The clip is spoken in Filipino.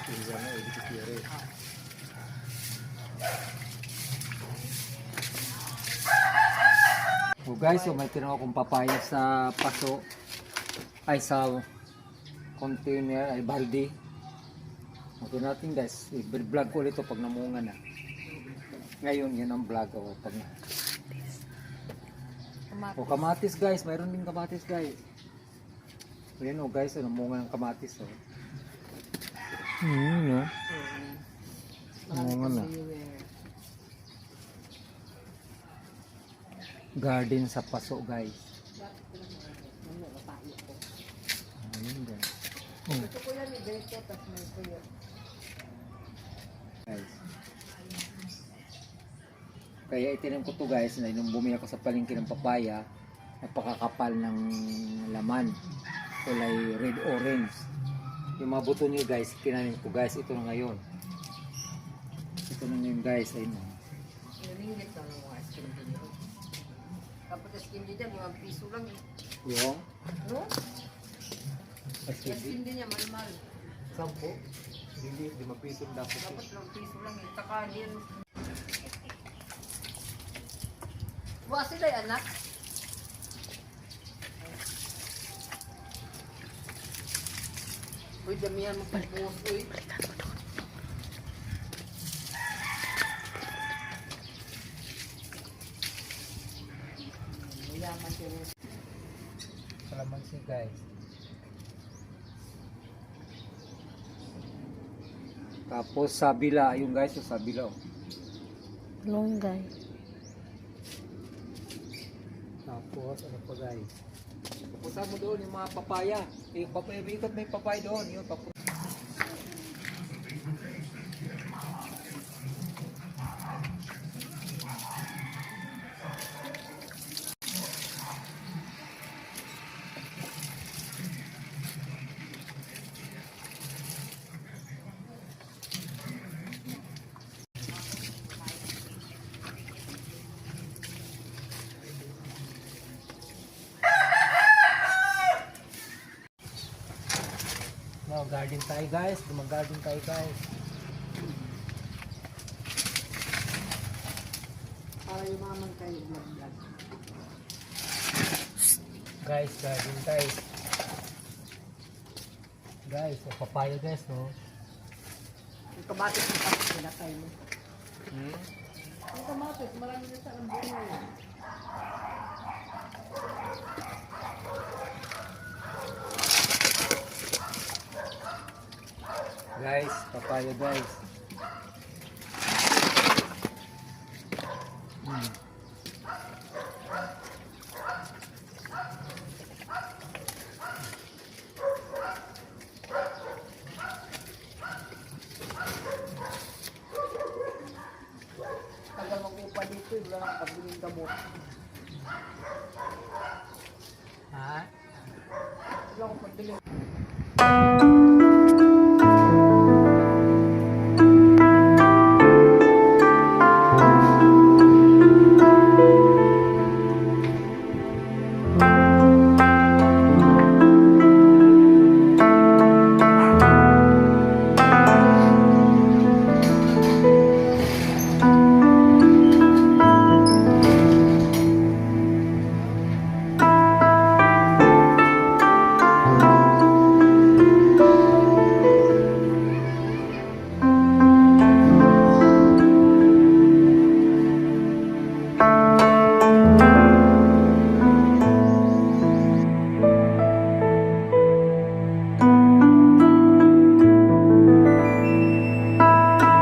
So guys, so may tinawag akong papaya sa paso ay sa container ay balde. Okay natin guys, i-vlog ko ulit ito pag namunga na. Ngayon yan ang vlog ko pag na. O kamatis guys, mayroon din kamatis guys. Ayan o guys, namunga ng kamatis o. No? Namunga na. Garden sa paso guys. Ayun guys. Guys. Kaya itinam ko to guys na nung bumili ako sa palengke ng papaya, napakakapal ng laman. Kulay red orange. Yung mga buto niyo guys, tinanim ko guys, ito na ngayon. Ito na ngayon guys, ayun. Kapag skin din niya, 5 piso lang eh. Yung? No? Skin Skin din niya, mal-mal. 10? Hindi, 5 piso dapat. Dapat 2 piso lang eh. Taka din. Buwa sila yung anak. Uy, damihan mo pagbuhos, uy. Kalamansi guys. Tapos sabila, yung guys, yung sabila oh. Longgay. Tapos ano pa guys? Pupunta mo doon yung mga papaya. Yung papaya, ikot may papaya doon. Yung papaya. No, garden tayo guys. Mag-garden tayo guys. Para yung mga magkayo vlog. Guys, garden tayo. Guys, so papaya guys, no? Yung kamatis yung tapos nila tayo mo. Hmm? Yung kamatis, marami na sa bunga yun. Guys, papaya guys. Tagal mag-upa dito, wala nang pagbiling gamot. Ha? Wala akong pagbiling.